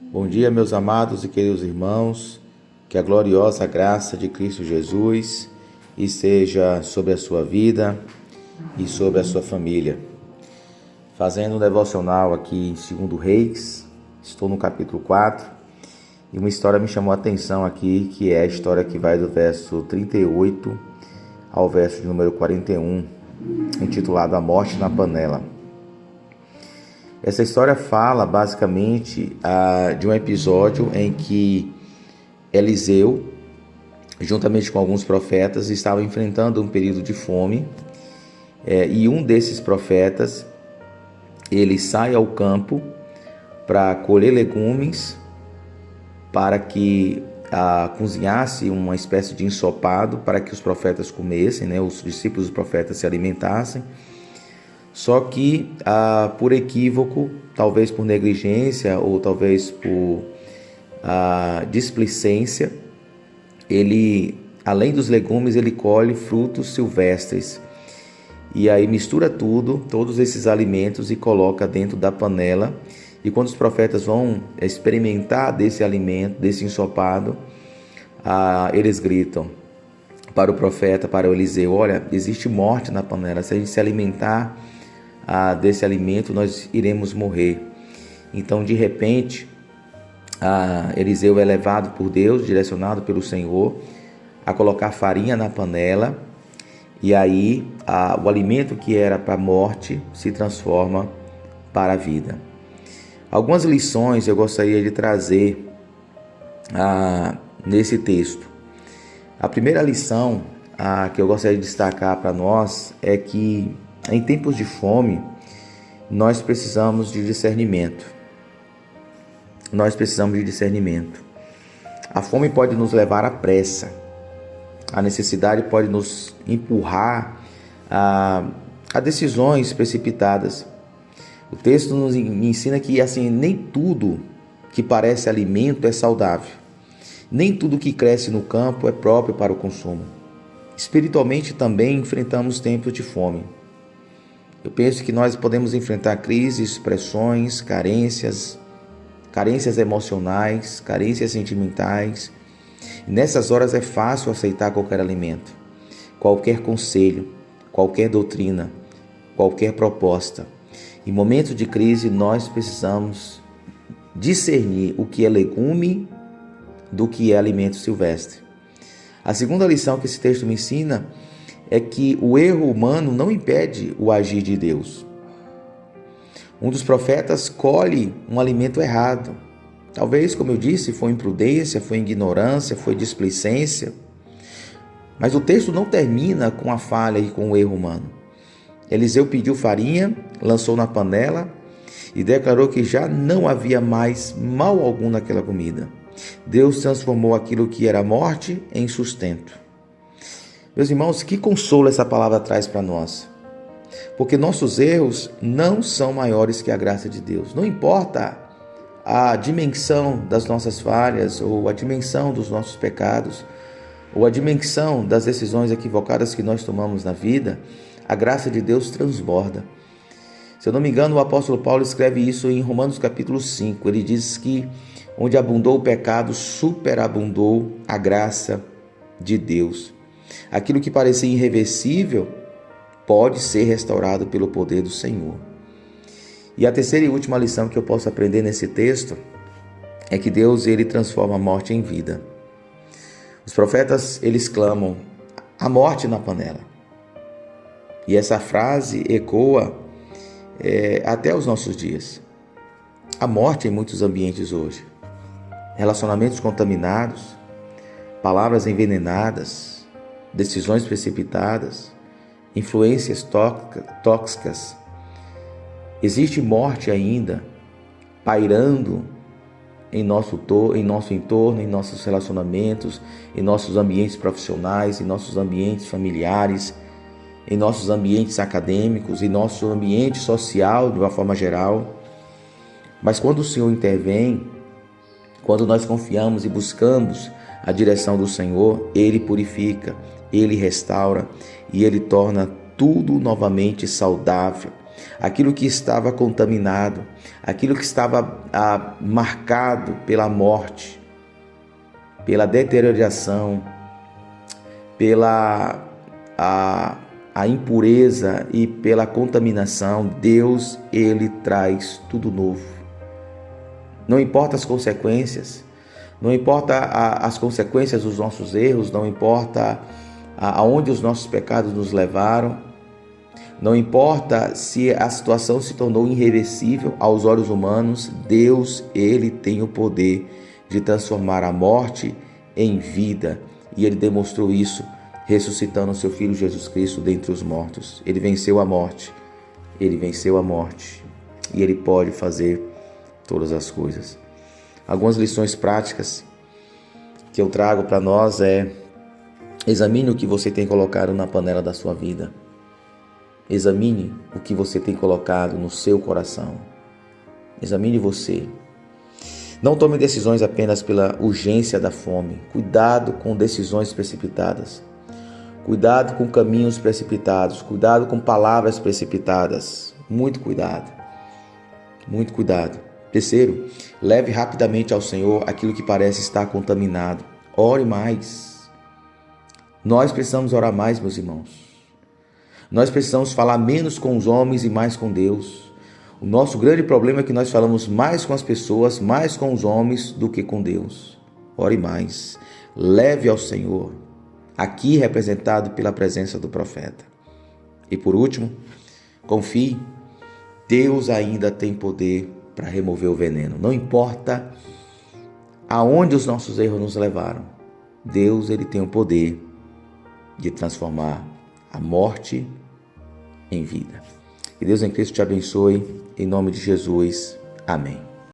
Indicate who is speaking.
Speaker 1: Bom dia, meus amados e queridos irmãos, que a gloriosa graça de Cristo Jesus esteja sobre a sua vida e sobre a sua família. Fazendo um devocional aqui em 2 Reis, estou no capítulo 4, e uma história me chamou a atenção aqui, que é a história que vai do verso 38 ao verso de número 41, intitulado A Morte na Panela. Essa história fala basicamente de um episódio em que Eliseu, juntamente com alguns profetas, estava enfrentando um período de fome, e um desses profetas, ele sai ao campo para colher legumes, para que cozinhasse uma espécie de ensopado para que os profetas comessem, os discípulos dos profetas se alimentassem. Só que, por equívoco, talvez por negligência ou talvez por displicência, ele, além dos legumes, ele colhe frutos silvestres. E aí mistura todos esses alimentos e coloca dentro da panela. E quando os profetas vão experimentar desse alimento, desse ensopado, eles gritam para o profeta, para o Eliseu: olha, existe morte na panela, se a gente se alimentar desse alimento, nós iremos morrer. Então, de repente, Eliseu é levado por Deus, direcionado pelo Senhor, a colocar farinha na panela, e aí o alimento que era para a morte se transforma para a vida. Algumas lições eu gostaria de trazer nesse texto. A primeira lição que eu gostaria de destacar para nós é que em tempos de fome, nós precisamos de discernimento. A fome pode nos levar à pressa. A necessidade pode nos empurrar a decisões precipitadas. O texto nos ensina que nem tudo que parece alimento é saudável. Nem tudo que cresce no campo é próprio para o consumo. Espiritualmente também enfrentamos tempos de fome. Eu penso que nós podemos enfrentar crises, pressões, carências emocionais, carências sentimentais. E nessas horas é fácil aceitar qualquer alimento, qualquer conselho, qualquer doutrina, qualquer proposta. Em momentos de crise, nós precisamos discernir o que é legume do que é alimento silvestre. A segunda lição que esse texto me ensina é que o erro humano não impede o agir de Deus. Um dos profetas colhe um alimento errado. Talvez, como eu disse, foi imprudência, foi ignorância, foi displicência. Mas o texto não termina com a falha e com o erro humano. Eliseu pediu farinha, lançou na panela e declarou que já não havia mais mal algum naquela comida. Deus transformou aquilo que era morte em sustento. Meus irmãos, que consolo essa palavra traz para nós. Porque nossos erros não são maiores que a graça de Deus. Não importa a dimensão das nossas falhas, ou a dimensão dos nossos pecados, ou a dimensão das decisões equivocadas que nós tomamos na vida, a graça de Deus transborda. Se eu não me engano, o apóstolo Paulo escreve isso em Romanos capítulo 5. Ele diz que onde abundou o pecado, superabundou a graça de Deus. Aquilo que parecia irreversível pode ser restaurado pelo poder do Senhor. E a terceira e última lição que eu posso aprender nesse texto é que Deus, ele transforma a morte em vida. Os profetas, eles clamam: a morte na panela. E essa frase ecoa até os nossos dias. A morte em muitos ambientes hoje. Relacionamentos contaminados, palavras envenenadas, decisões precipitadas, influências tóxicas. Existe morte ainda pairando em nosso entorno, em nossos relacionamentos, em nossos ambientes profissionais, em nossos ambientes familiares, em nossos ambientes acadêmicos, em nosso ambiente social de uma forma geral. Mas quando o Senhor intervém, quando nós confiamos e buscamos a direção do Senhor, Ele purifica, Ele restaura e Ele torna tudo novamente saudável. aquilo que estava contaminado, aquilo que estava marcado pela morte, pela deterioração, pela a impureza e pela contaminação. Deus, Ele traz tudo novo. Não importa as consequências, não importa as consequências dos nossos erros, não importa aonde os nossos pecados nos levaram, não importa se a situação se tornou irreversível aos olhos humanos. Deus, Ele tem o poder de transformar a morte em vida, e Ele demonstrou isso ressuscitando o seu Filho Jesus Cristo dentre os mortos. Ele venceu a morte, Ele venceu a morte, e Ele pode fazer todas as coisas. Algumas lições práticas que eu trago para nós examine o que você tem colocado na panela da sua vida. Examine o que você tem colocado no seu coração. Examine você. Não tome decisões apenas pela urgência da fome. Cuidado com decisões precipitadas. Cuidado com caminhos precipitados. Cuidado com palavras precipitadas. Muito cuidado. Muito cuidado. Terceiro, leve rapidamente ao Senhor aquilo que parece estar contaminado. Ore mais. Nós precisamos orar mais, meus irmãos. Nós precisamos falar menos com os homens e mais com Deus. O nosso grande problema é que nós falamos mais com as pessoas, mais com os homens do que com Deus. Ore mais. Leve ao Senhor, aqui representado pela presença do profeta. E por último, confie. Deus ainda tem poder para remover o veneno. Não importa aonde os nossos erros nos levaram. Deus, Ele tem o poder de transformar a morte em vida. Que Deus em Cristo te abençoe, em nome de Jesus. Amém.